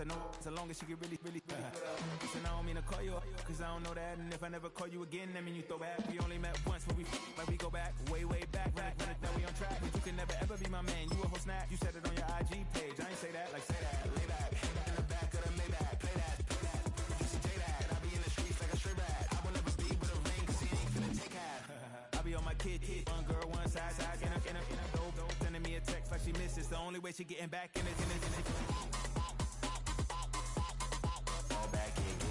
said no, so long as she get really I said I don't mean to call you up, cause I don't know that. And if I never call you again, that mean you throw back. We only met once, but we go back, way back. Run it down, we on track. But you can never ever be my man. You a whole snap. You said it on your IG page. I ain't say that, like say that. Lay back, in the back of the Maybach. Play that. You should say that. I be in the streets like a stray rat. I will never be with a ring, cause he ain't finna take half. I be on my kid. One girl, one side, in a dope. Sending me a text like she misses. The only way she getting back in it. Fall back in, get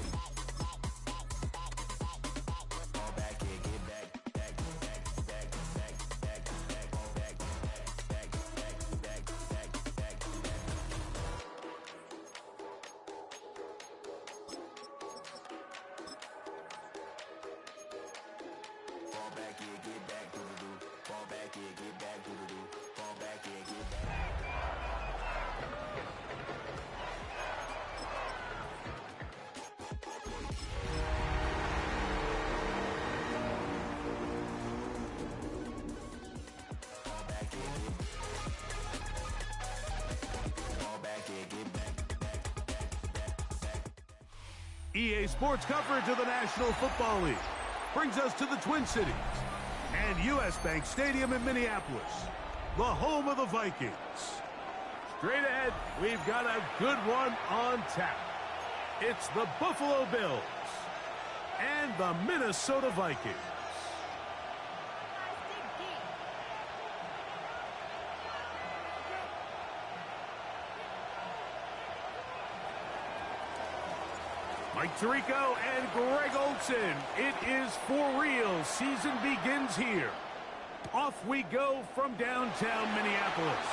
fall back in, get back. EA Sports coverage of the National Football League brings us to the Twin Cities and U.S. Bank Stadium in Minneapolis, the home of the Vikings. Straight ahead, we've got a good one on tap. It's the Buffalo Bills and the Minnesota Vikings. Mike Tirico and Greg Olsen. It is for real. Season begins here. Off we go from downtown Minneapolis.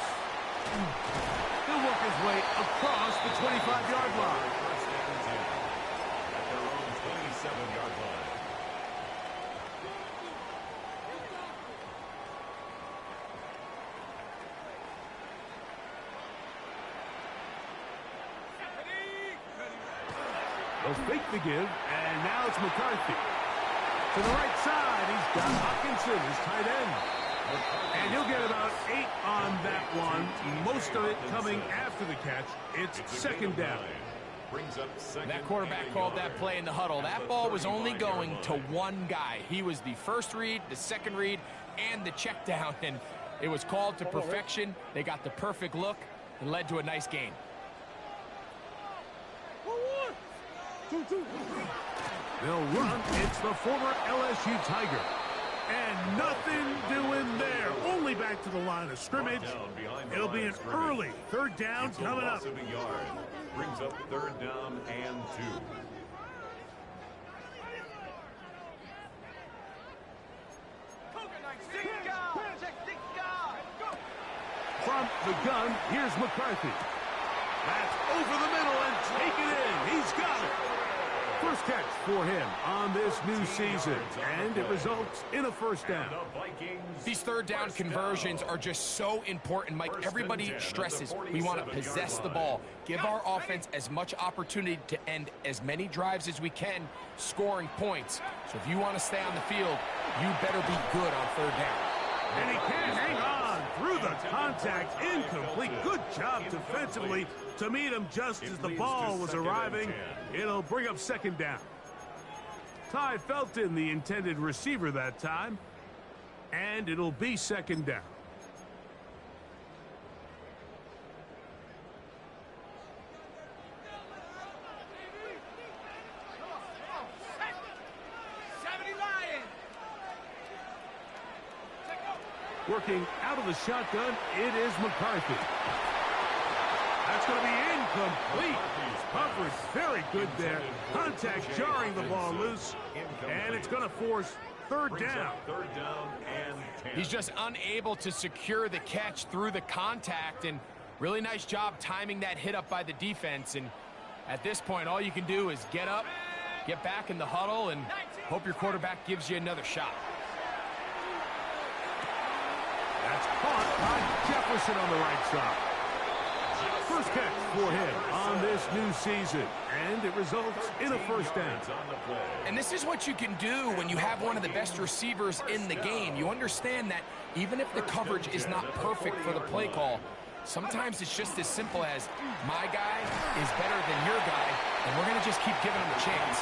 He'll work his way across the 25-yard line. At their own 27-yard line. They'll fake the give, and now it's McCarthy. To the right side, he's got Hawkinson, his tight end. And he'll get about 8 on that one, most of it coming after the catch. It's second down. That quarterback called that play in the huddle. That ball was only going to one guy. He was the first read, the second read, and the check down, and it was called to perfection. They got the perfect look and led to a nice gain. They'll run. It's the former LSU Tiger. And nothing doing there. Only back to the line of scrimmage. It'll be an early third down coming up. Brings up third down and 2. From the gun, here's McCarthy. That's over the middle and take it in. He's got it. First catch for him on this new season, and it results in a first down. These third down conversions are just so important, Mike. Everybody stresses we want to possess the ball, give our offense as much opportunity to end as many drives as we can, scoring points. So if you want to stay on the field, you better be good on third down. And he can't hang on through the contact. Incomplete. Good job defensively to meet him just as the ball was arriving. It'll bring up second down. Ty Felton, the intended receiver that time. And it'll be second down. Working out of the shotgun, it is McCarthy. That's going to be incomplete. Coverage very good there. Contact jarring the ball loose. And it's going to force third down. Third down and 10. He's just unable to secure the catch through the contact, and really nice job timing that hit up by the defense. And at this point, all you can do is get up, get back in the huddle, and hope your quarterback gives you another shot. That's caught by Jefferson on the right side. First catch for him on this new season, and it results in a first down. And this is what you can do when you have one of the best receivers in the game. You understand that even if the coverage is not perfect for the play call, Sometimes it's just as simple as my guy is better than your guy, and we're going to just keep giving him a chance.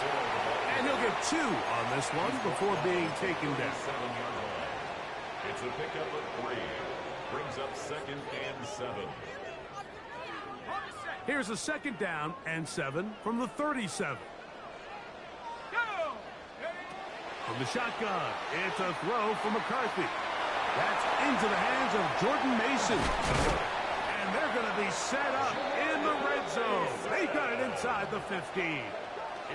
And he'll get 2 on this one before being taken down. It's a pickup of 3. Brings up 2nd and 7. Here's a 2nd down and 7 from the 37. From the shotgun, it's a throw from McCarthy. That's into the hands of Jordan Mason. And they're going to be set up in the red zone. They got it inside the 15.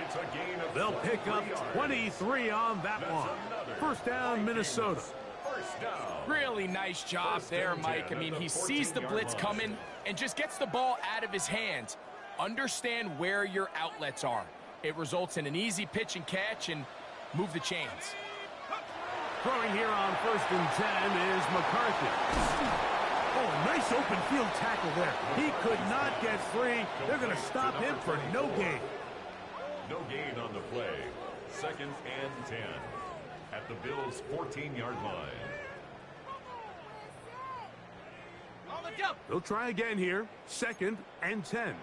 It's a gain of They'll pick up 23 on that one. First down, Minnesota. First down. Really nice job there, Mike. I mean, he sees the blitz coming and just gets the ball out of his hands. Understand where your outlets are. It results in an easy pitch and catch and move the chains. Throwing here on 1st and 10 is McCarthy. Oh, nice open field tackle there. He could not get free. They're going to stop him for no gain. No gain on the play. 2nd and 10 at the Bills' 14-yard line. They'll try again here. 2nd and 10.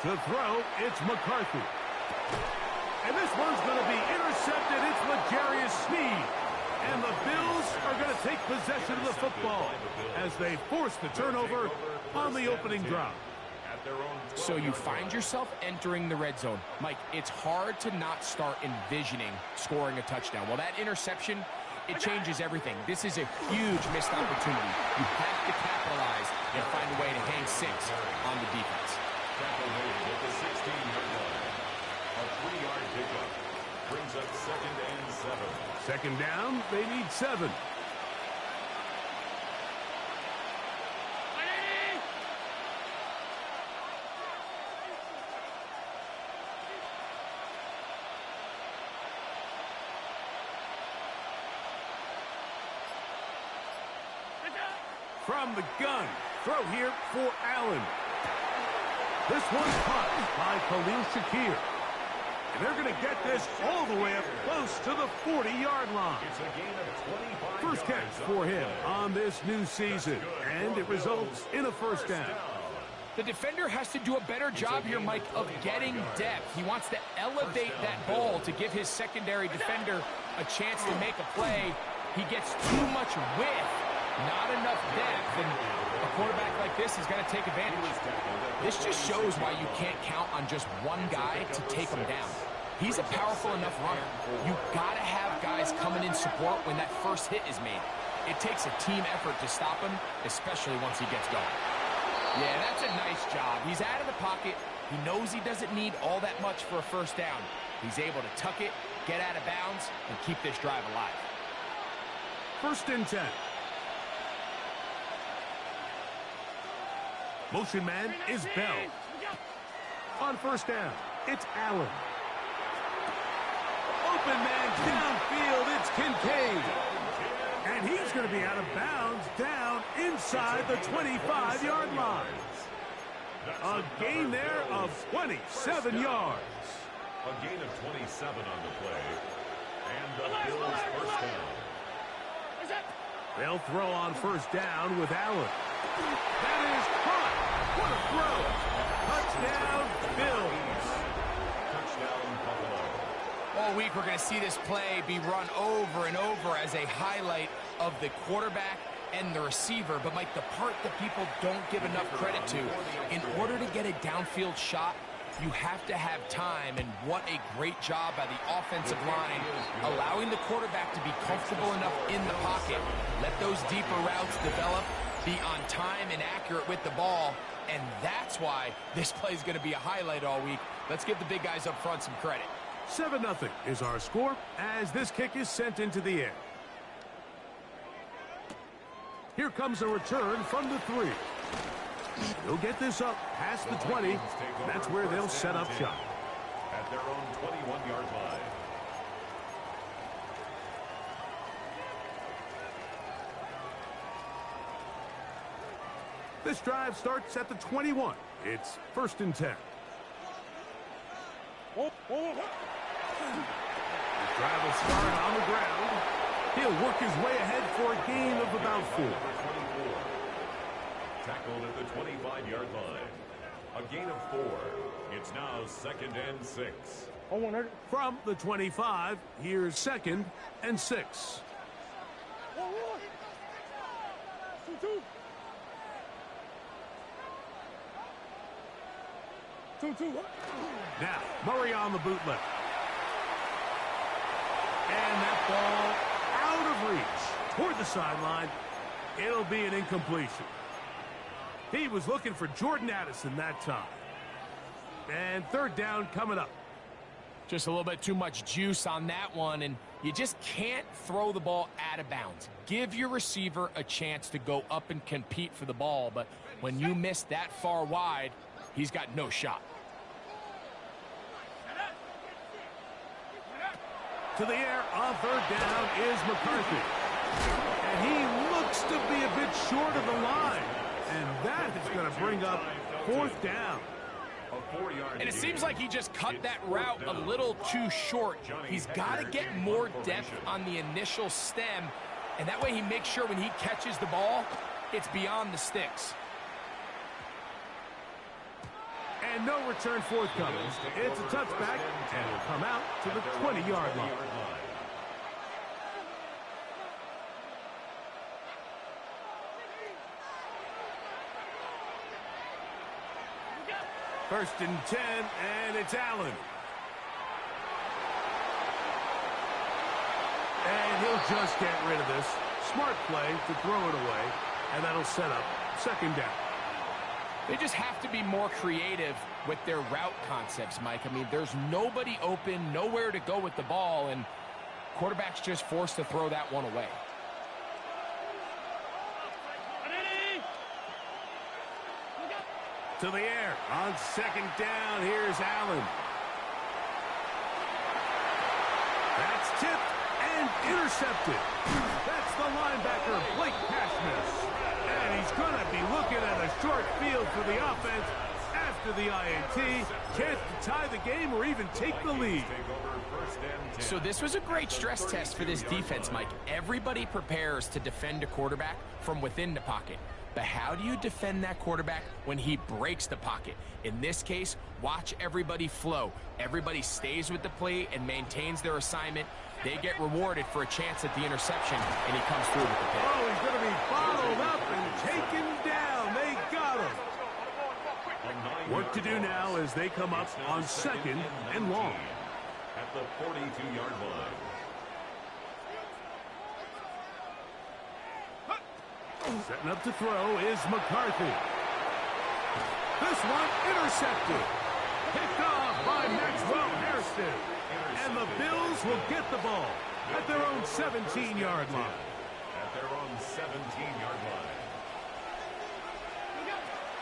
To throw, it's McCarthy. And this one's going to be intercepted. It's L'Jarius Sneed. And the Bills are going to take possession of the football as they force the turnover on the opening drive. So you find yourself entering the red zone. Mike, it's hard to not start envisioning scoring a touchdown. Well, that interception, it changes everything. This is a huge missed opportunity. You have to capitalize and find a way to hang 6 on the defense. Tackle made at the 16-yard line. A 3-yard pickup brings up 2nd and 7. 2nd down, they need 7. From the gun, throw here for Allen. This one's caught by Khalil Shakir. And they're going to get this all the way up close to the 40-yard line. It's a gain of 25 First catch for him on this new season, and it results in a first down. The defender has to do a better job here, Mike, of getting depth. He wants to elevate that ball to give his secondary defender a chance to make a play. He gets too much width, not enough depth, and a quarterback like this is going to take advantage. This just shows why you can't count on just one guy to take him down. He's a powerful enough runner. You got to have guys coming in support when that first hit is made. It takes a team effort to stop him, especially once he gets going. Yeah, that's a nice job. He's out of the pocket. He knows he doesn't need all that much for a first down. He's able to tuck it, get out of bounds, and keep this drive alive. 1st and 10. Motion man is Bell. On 1st down, it's Allen. Open man downfield, it's Kincaid. And he's going to be out of bounds down inside the 25-yard line. A gain there of 27 yards. A gain of 27 on the play. And the Bills' first down. They'll throw on 1st down with Allen. That is caught. What a throw. Touchdown, Bills. Touchdown, Buffalo. All week, we're going to see this play be run over and over as a highlight of the quarterback and the receiver. But, Mike, the part that people don't give enough credit to, in order to get a downfield shot, you have to have time, and what a great job by the offensive line, allowing the quarterback to be comfortable enough in the pocket, let those deeper routes develop, be on time and accurate with the ball, and that's why this play is going to be a highlight all week. Let's give the big guys up front some credit. 7-0 is our score as this kick is sent into the air. Here comes a return from the 3. They'll get this up past the 20. That's where they'll set up shop. At their own 21-yard line. This drive starts at the 21. It's 1st and 10. The drive will start on the ground. He'll work his way ahead for a gain of about 4. Tackled at the 25-yard line. A gain of 4. It's now 2nd and 6. From the 25, here's 2nd and 6. Now, Murray on the bootleg. And that ball out of reach toward the sideline. It'll be an incompletion. He was looking for Jordan Addison that time. And 3rd down coming up. Just a little bit too much juice on that one, and you just can't throw the ball out of bounds. Give your receiver a chance to go up and compete for the ball, but when you miss that far wide, he's got no shot. To the air on 3rd down is McCarthy. And he looks to be a bit short of the line. And that is going to bring up 4th down. And it seems like he just cut that route a little too short. He's got to get more depth on the initial stem, and that way he makes sure when he catches the ball, it's beyond the sticks. And no return forthcoming. It's a touchback, and it'll come out to the 20-yard line. First and 10, and it's Allen. And he'll just get rid of this. Smart play to throw it away, and that'll set up 2nd down. They just have to be more creative with their route concepts, Mike. I mean, there's nobody open, nowhere to go with the ball, and quarterback's just forced to throw that one away. To the air on 2nd down. Here's Allen. That's tipped and intercepted. That's the linebacker, Blake Cashmas. And he's going to be looking at a short field for the offense after the INT. Chance to tie the game or even take the lead. So this was a great stress test for this defense, Mike. Everybody prepares to defend a quarterback from within the pocket. But how do you defend that quarterback when he breaks the pocket? In this case, watch everybody flow. Everybody stays with the play and maintains their assignment. They get rewarded for a chance at the interception, and he comes through with the pick. Oh, he's going to be bottled up and taken down. They got him. Work to do now as they come up on 2nd and long. At the 42-yard line. Setting up to throw is McCarthy. This one intercepted. Picked off by Maxwell Hairston. And the Bills will get the ball at their own 17-yard line. At their own 17-yard line.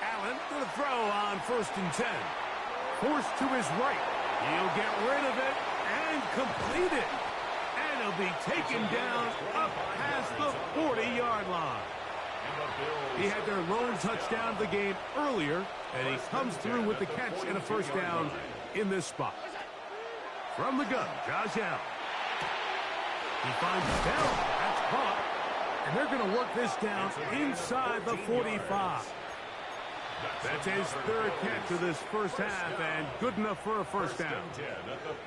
Allen to the throw on 1st and 10. Forced to his right. He'll get rid of it and complete it. And he'll be taken down up past the 40-yard line. He had their lone touchdown of the game earlier, and he comes through with the catch and a 1st down in this spot. From the gun, Josh Allen. He finds Bell. That's caught. And they're going to work this down inside the 45. That's his 3rd catch of this first half, and good enough for a 1st down.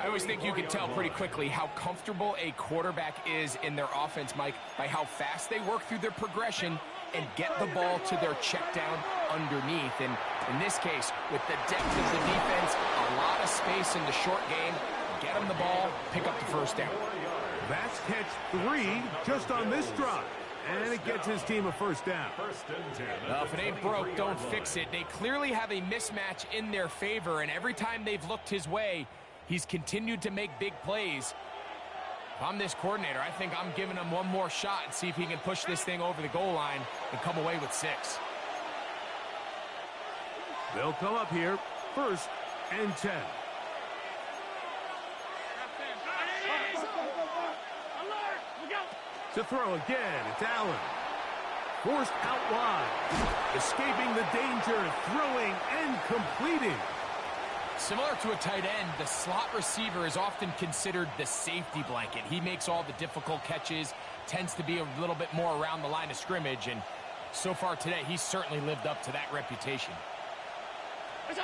I always think you can tell pretty quickly how comfortable a quarterback is in their offense, Mike, by how fast they work through their progression and get the ball to their check down underneath. And in this case, with the depth of the defense, a lot of space in the short game, get them the ball, pick up the 1st down. That's catch 3 just on this drive. And it gets his team a 1st down. Well, if it ain't broke, don't fix it. They clearly have a mismatch in their favor, and every time they've looked his way, he's continued to make big plays. If I'm this coordinator, I think I'm giving him one more shot and see if he can push this thing over the goal line and come away with 6. They'll come up here, 1st and 10. To throw again, it's Allen. Forced out wide. Escaping the danger, throwing and completing. Similar to a tight end, the slot receiver is often considered the safety blanket. He makes all the difficult catches, tends to be a little bit more around the line of scrimmage, and so far today, he's certainly lived up to that reputation. To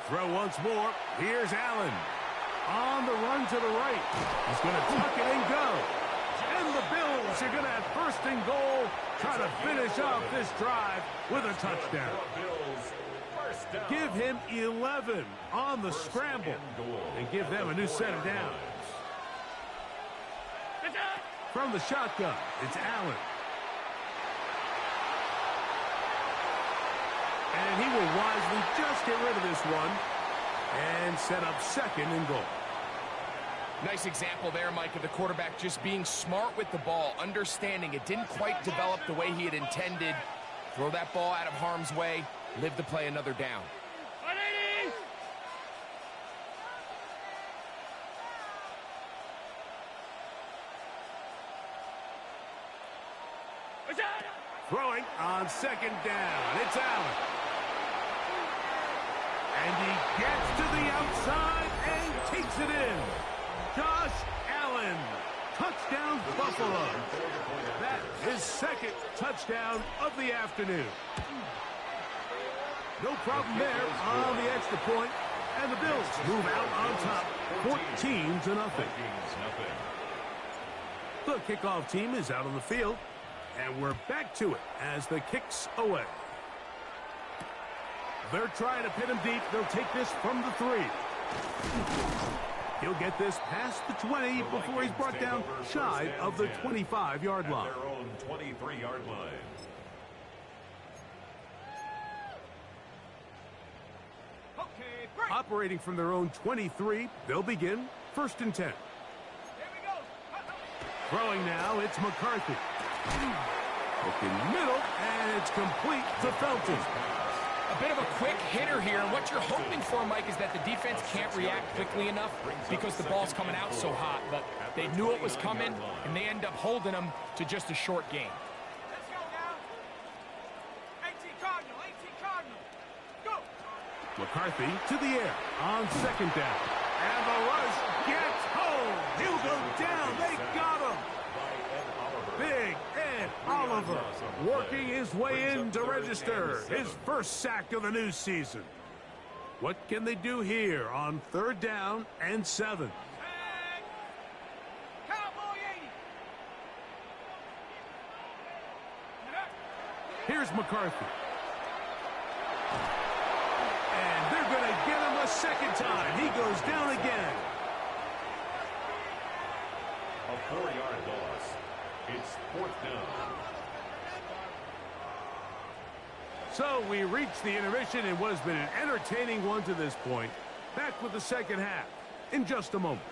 throw once more, here's Allen. On the run to the right. He's going to tuck it and go. And the Bills are going to have first and goal, try to finish off this drive with a touchdown. Give him 11 on the scramble and give them a new set of downs. From the shotgun, it's Allen. And he will wisely just get rid of this one and set up second and goal. Nice example there, Mike, of the quarterback just being smart with the ball, understanding it didn't quite develop the way he had intended. Throw that ball out of harm's way, live to play another down. Throwing on second down, it's Allen. And he gets to the outside and takes it in. Josh Allen, touchdown Buffalo. That's his second touchdown of the afternoon. No problem there on the extra point, and the Bills move out on top, 14-0. The kickoff team is out on the field, and we're back to it as the kick's away. They're trying to pin him deep. They'll take this from the 3. He'll get this past the 20 before he's brought down shy of the 25-yard line. Their own 23-yard line. Operating from their own 23, they'll begin first and 10. Throwing now, it's McCarthy. Looking middle, and it's complete to Felton. A bit of a quick hitter here. What you're hoping for, Mike, is that the defense can't react quickly enough because the ball's coming out so hot. But they knew it was coming, and they end up holding them to just a short gain. Let's go now. 18 Cardinal. Go. McCarthy to the air on second down. And the rush gets home. He'll go down. They got him. Big Ed Oliver working his way in to register his first sack of the new season. What can they do here on third down and 7? Here's McCarthy. And they're going to get him a second time. He goes down again. A 4-yard loss. It's fourth down. So we reach the intermission in what has been an entertaining one to this point. Back with the second half in just a moment.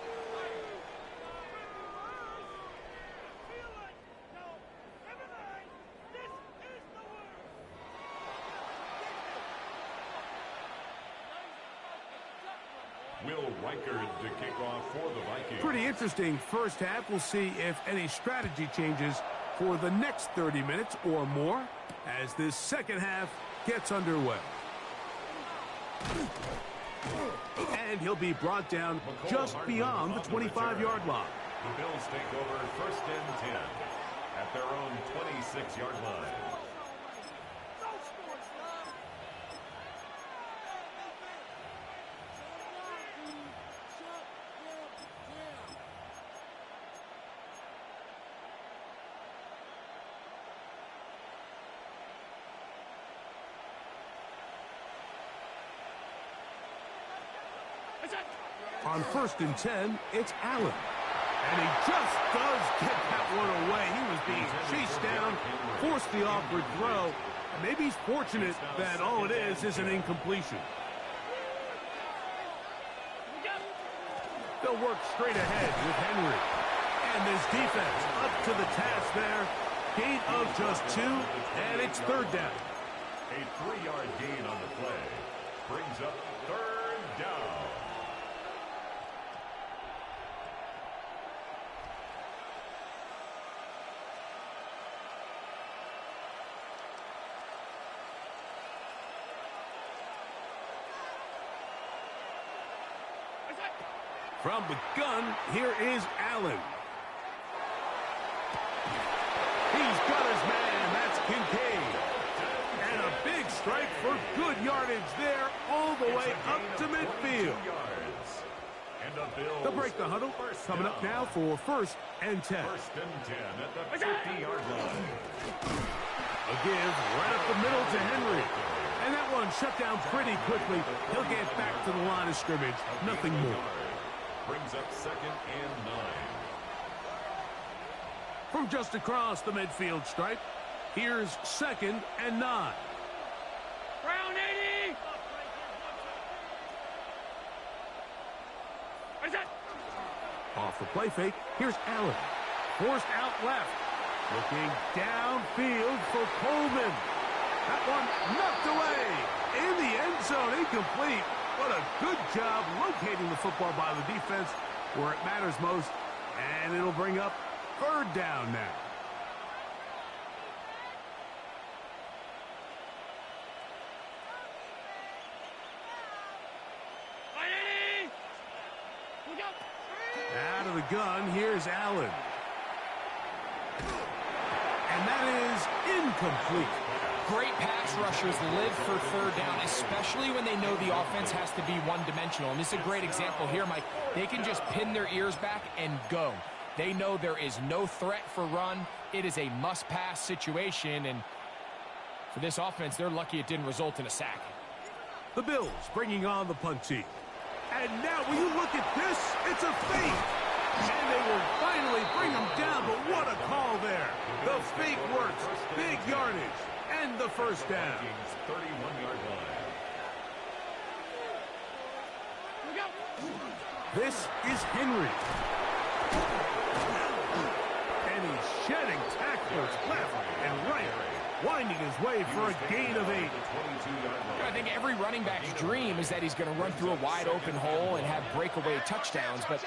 Will Reichard to kick off for the Vikings. Pretty interesting first half. We'll see if any strategy changes for the next 30 minutes or more as this second half gets underway. And he'll be brought down just beyond the 25-yard line. The Bills take over first and 10 at their own 26-yard line. On first and 10, it's Allen. And he just does get that one away. He was being chased down, forced the awkward throw. Maybe he's fortunate that all it is an incompletion. They'll work straight ahead with Henry. And this defense up to the task there. Gain of just 2, and it's third down. A 3-yard gain on the play brings up third down. From the gun, here is Allen. He's got his man. That's Kincaid. And a big strike for good yardage there all the way up to midfield. They'll break the huddle. Coming up now for 1st and 10. 1st and 10 at the 50-yard line. A give right up the middle to Henry. And that one shut down pretty quickly. He'll get back to the line of scrimmage. Nothing more. Brings up 2nd and 9. From just across the midfield stripe, here's 2nd and 9. Brown 80! What is that? Off the play fake, here's Allen. Forced out left. Looking downfield for Coleman. That one knocked away. In the end zone, incomplete. What a good job locating the football by the defense where it matters most. And it'll bring up 3rd down now. Out of the gun, here's Allen. And that is incomplete. Great pass rushers live for 3rd down, especially when they know the offense has to be one-dimensional. And this is a great example here, Mike. They can just pin their ears back and go. They know there is no threat for run. It is a must-pass situation, and for this offense, they're lucky it didn't result in a sack. The Bills bringing on the punt team. And now, will you look at this? It's a fake. And they will finally bring him down, but what a call there. The fake works. Big yardage. And the 1st down. 31-yard line. This is Henry. And he's shedding tacklers left and right. Winding his way for a gain of 8. I think every running back's dream is that he's going to run through a wide open hole and have breakaway touchdowns, but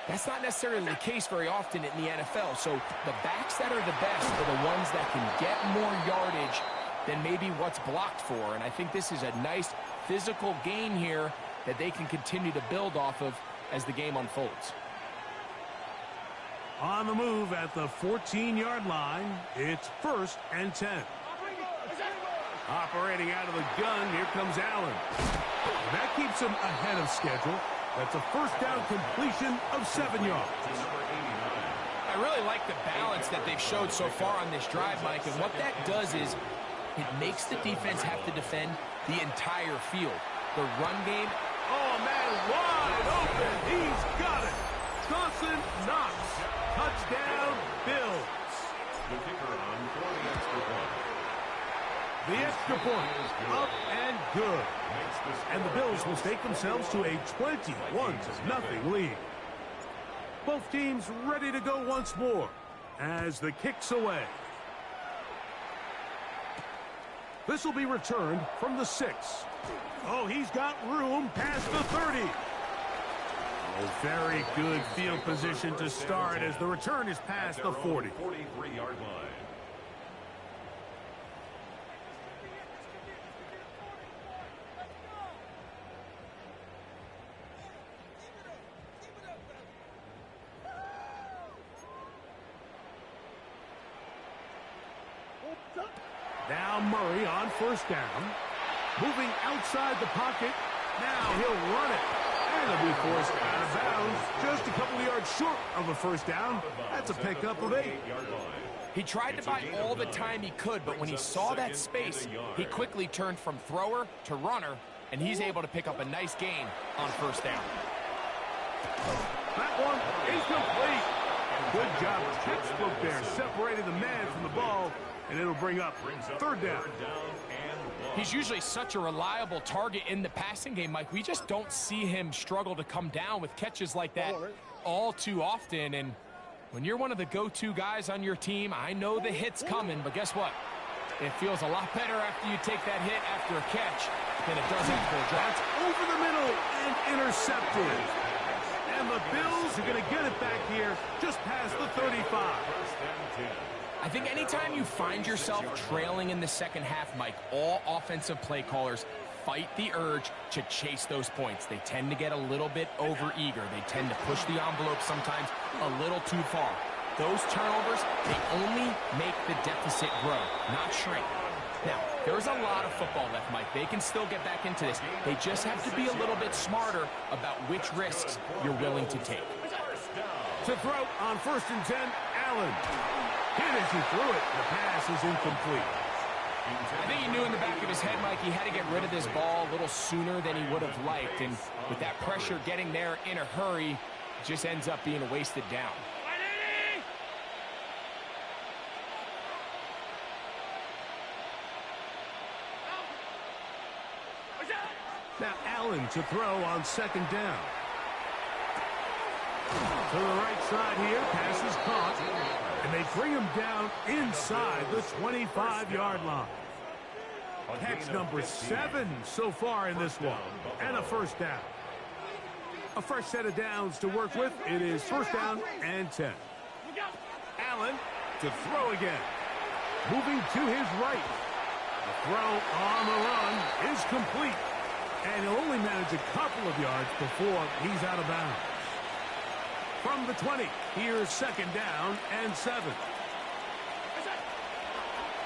that's not necessarily the case very often in the NFL. So the backs that are the best are the ones that can get more yardage than maybe what's blocked for. And I think this is a nice physical gain here that they can continue to build off of as the game unfolds. On the move at the 14-yard line, it's 1st and 10. Operating out of the gun, here comes Allen. And that keeps him ahead of schedule. That's a 1st down completion of 7 yards. I really like the balance that they've showed so far on this drive, Mike, and what that does is it makes the defense have to defend the entire field. The run game. Oh, man, wide open. He's got it. Dawson Knox. Touchdown, Bills. The kicker on for the extra point. The extra point, up and good. And the Bills will stake themselves to a 21-0 lead. Both teams ready to go once more as the kick's away. This will be returned from the 6. Oh, he's got room past the 30. A very good field position to start as the return is past the 40. 43-yard line. Now Murray on 1st down. Moving outside the pocket. Now he'll run it. And he'll be forced out of bounds. Just a couple of yards short of a 1st down. That's a pickup of 8. He tried to buy all the time he could, but when he saw that space, he quickly turned from thrower to runner, and he's able to pick up a nice gain on 1st down. That one incomplete. Good job. Textbook there. Separated the man from the ball, and it'll bring up 3rd down. He's usually such a reliable target in the passing game, Mike. We just don't see him struggle to come down with catches like that all too often. And when you're one of the go-to guys on your team, I know the hit's coming, but guess what? It feels a lot better after you take that hit after a catch than it does after a drop. That's over the middle and intercepted. And the Bills are going to get it back here just past the 35. I think anytime you find yourself trailing in the second half, Mike, all offensive play callers fight the urge to chase those points. They tend to get a little bit overeager. They tend to push the envelope sometimes a little too far. those turnovers, they only make the deficit grow, not shrink. Now, there's a lot of football left, Mike. They can still get back into this. They just have to be a little bit smarter about which risks you're willing to take. To throw on 1st and 10, Allen. Hit as he threw it. The pass is incomplete. I think he knew in the back of his head, Mike, he had to get rid of this ball a little sooner than he would have liked. And with that pressure getting there in a hurry, it just ends up being a wasted down. Now Allen to throw on 2nd down. To the right side here, pass is caught, and they bring him down inside the 25-yard line. Catch number 7 so far in this one, and a 1st down. A fresh set of downs to work with. It is 1st down and 10. Allen to throw again. Moving to his right. The throw on the run is complete. And he'll only manage a couple of yards before he's out of bounds. From the 20, here's 2nd down and 7.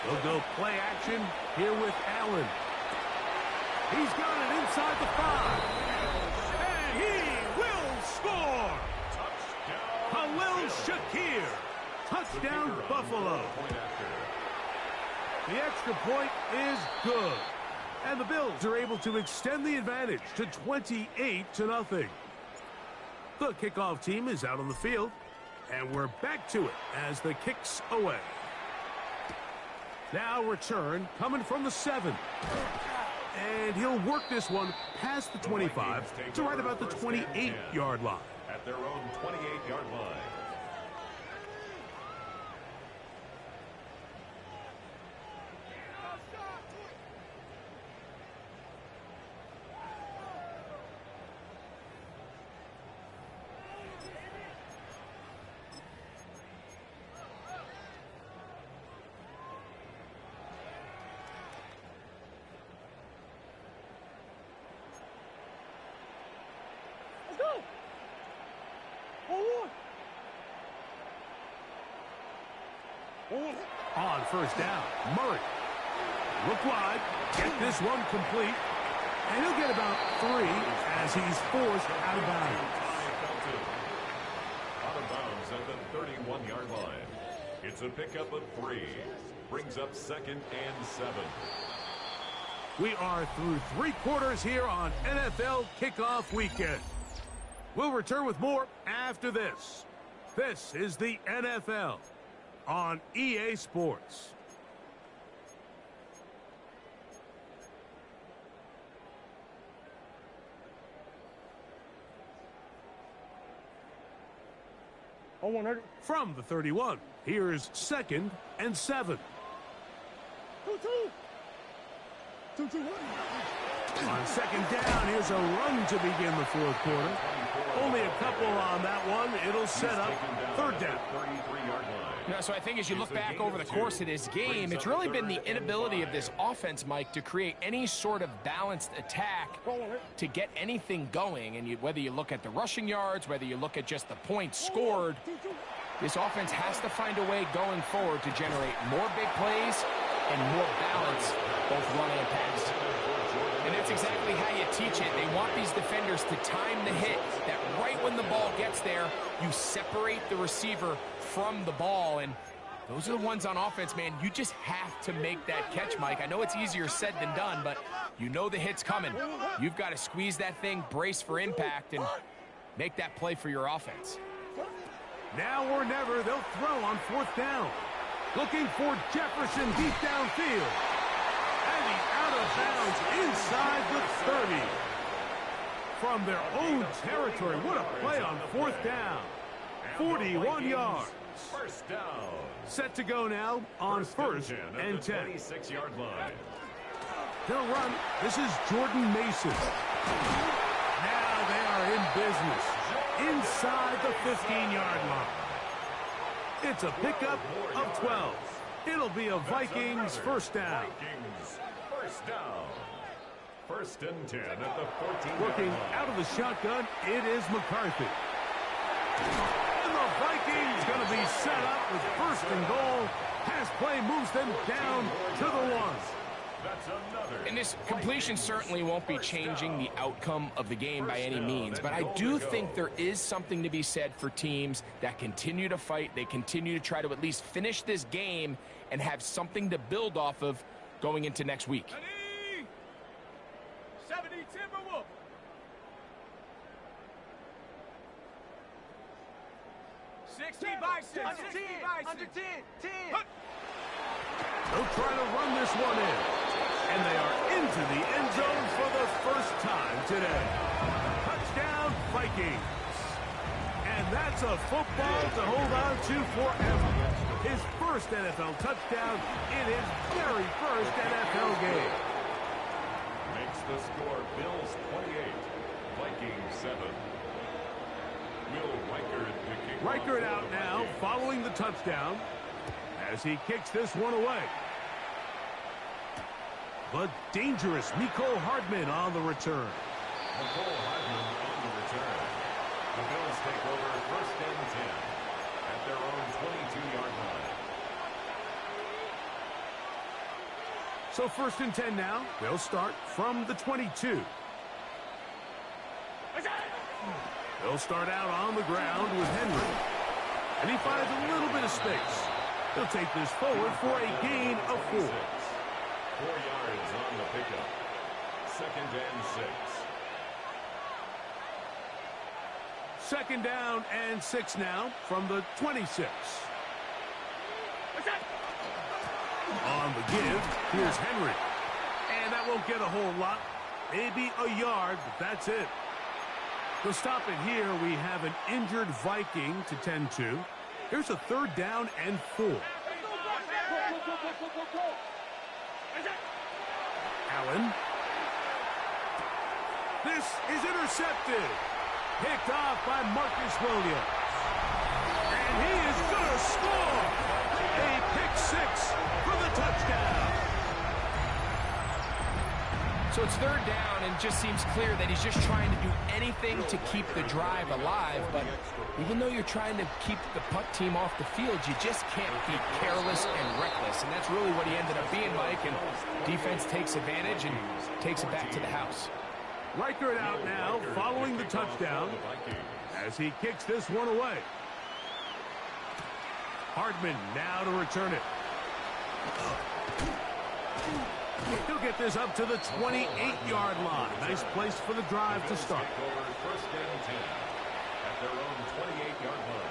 They'll go play action here with Allen. He's got it inside the 5. And he will score! Khalil Shakir. Touchdown, Buffalo. The extra point is good. And the Bills are able to extend the advantage to 28-0. The kickoff team is out on the field, and we're back to it as the kick's away. Now return coming from the 7. And he'll work this one past the 25 to right about the 28-yard line. At their own 28-yard line. On 1st down, Murray. Look wide, get this one complete, and he'll get about 3 as he's forced out of bounds. Out of bounds at the 31-yard line. It's a pickup of 3. Brings up 2nd and 7. We are through 3 quarters here on NFL Kickoff Weekend. We'll return with more after this. This is the NFL on EA Sports. From the 31, here's 2nd and 7. 2-2. On 2nd down, here's a run to begin the 4th quarter. Only a couple on that one. It'll set up 3rd down. So I think as you look back over the course of this game, it's really been the inability of this offense, Mike, to create any sort of balanced attack to get anything going. And whether you look at the rushing yards, whether you look at just the points scored, this offense has to find a way going forward to generate more big plays and more balance, both run and pass. And that's exactly how you teach it. They want these defenders to time the hit, that right when the ball gets there, you separate the receiver from the ball. And those are the ones on offense, man. You just have to make that catch, Mike. I know it's easier said than done, but you know the hit's coming. You've got to squeeze that thing, brace for impact, and make that play for your offense. Now or never, they'll throw on 4th down. Looking for Jefferson deep downfield. And he's out of bounds inside the 30. From their own territory. What a play on 4th down. 41 yards. 1st down. Set to go now on 1st and 10. 26-yard line. They'll run. This is Jordan Mason. Now they are in business. Inside the 15-yard line. It's a pickup of 12. It'll be a Vikings 1st down. Vikings 1st down. 1st and 10 at the 14-yard line. Working out of the shotgun, it is McCarthy. And the Vikings going to be set up with first and goal. Pass play moves them down to the 1. And this completion certainly won't be changing the outcome of the game by any means, but I do think there is something to be said for teams that continue to fight. They continue to try to at least finish this game and have something to build off of going into next week. 70 Timberwolf. 60 Bison. Under 10. Under 10. 10. They'll try to run this one in. And they are into the end zone for the first time today. Touchdown, Vikings. And that's a football to hold on to forever. His first NFL touchdown in his very first NFL game. Makes the score Bills 28, Vikings 7. Will Reichert the kick. Reichert out now following the touchdown as he kicks this one away. But dangerous Mecole Hardman on the return. Mecole Hardman on the return. The Bills take over first and 10 at their own 22-yard line. So first and 10 now. They'll start from the 22. They'll start out on the ground with Henry. And he finds a little bit of space. He'll take this forward for a gain of 4. 4 yards on the pickup. Second and 6. Second down and 6 now from the 26. On the give, here's Henry. And that won't get a whole lot. Maybe a yard, but that's it. To stop it here, we have an injured Viking to tend to. Here's a third down and 4. Allen. This is intercepted. Picked off by Marcus Williams. And he is going to score. A pick 6 for the touchdown. So it's third down, and it just seems clear that he's just trying to do anything to keep the drive alive. But even though you're trying to keep the punt team off the field, you just can't be careless and reckless. And that's really what he ended up being, Mike. And defense takes advantage and takes it back to the house. Reichert out now following the touchdown as he kicks this one away. Hardman now to return it. He'll get this up to the 28-yard line. Nice place for the drive to start. First and 10 at their own 28-yard line.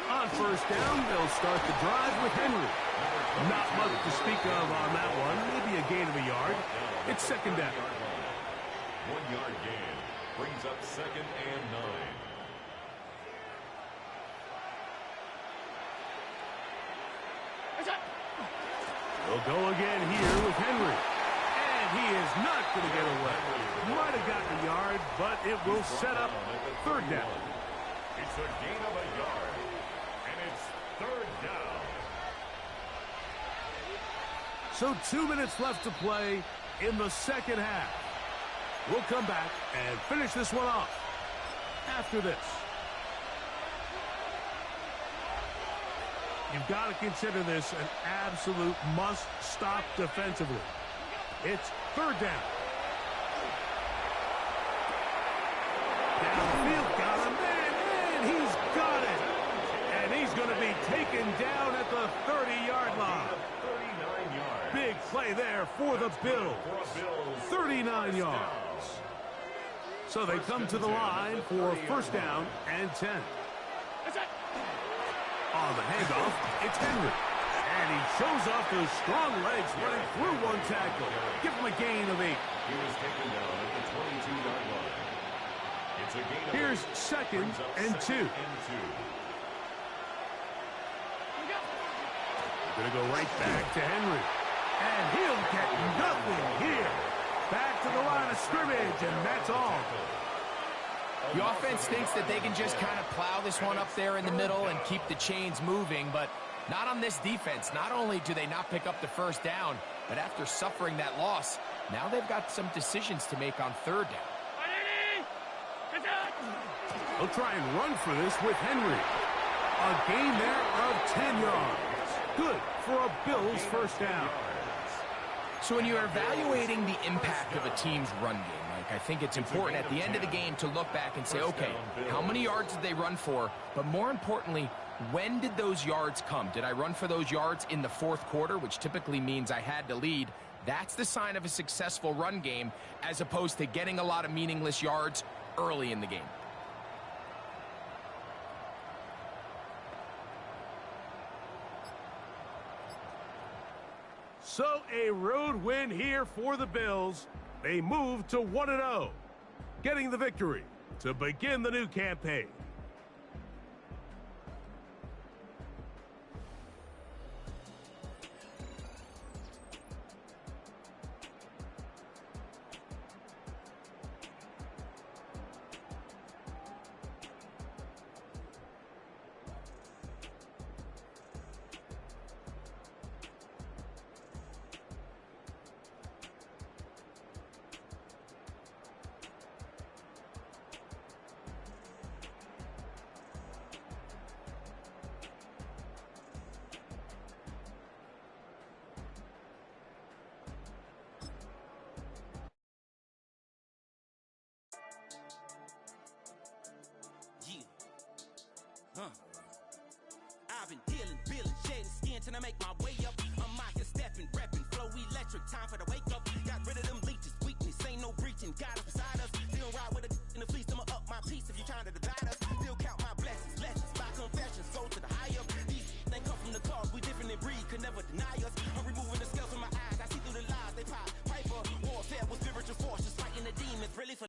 On first down, they'll start the drive with Henry. Not much to speak of on that one. Maybe a gain of a yard. It's second down. 1-yard gain brings up second and 9. They'll go again here with Henry. And he is not going to get away. Might have gotten a yard, but it will set up third down. It's a gain of a yard, and it's third down. So 2 minutes left to play in the second half. We'll come back and finish this one off after this. You've got to consider this an absolute must-stop defensively. It's third down. Downfield, got a man, and he's got it. And he's going to be taken down at the 30-yard line. 39 yards. Big play there for the Bills. 39 yards. So they come to the line for first down and 10. On the handoff, it's Henry. And he shows off those strong legs running through one tackle. Give him a gain of 8. He was taken down at the 22-yard line. It's a gain of Here's 8. second and 2. And 2. Going to go right back to Henry. And he'll get nothing here. Back to the line of scrimmage, and that's all. The offense thinks that they can just kind of plow this one up there in the middle and keep the chains moving, but not on this defense. Not only do they not pick up the first down, but after suffering that loss, now they've got some decisions to make on third down. They'll try and run for this with Henry. A gain there of 10 yards. Good for a Bills first down. So when you're evaluating the impact of a team's run game, Mike, I think it's important at the end of the game to look back and say, okay, how many yards did they run for? But more importantly, when did those yards come? Did I run for those yards in the fourth quarter, which typically means I had to lead? That's the sign of a successful run game, as opposed to getting a lot of meaningless yards early in the game. So a road win here for the Bills. They move to 1-0, getting the victory to begin the new campaign. I've been dealing, shedding skin till I make my way up. I'm out here stepping, repping, flow electric, time for the wake up. Got rid of them leeches, weakness, ain't no breaching. Got us beside us, still ride with a in the fleece. I'ma up my piece if you trying to divide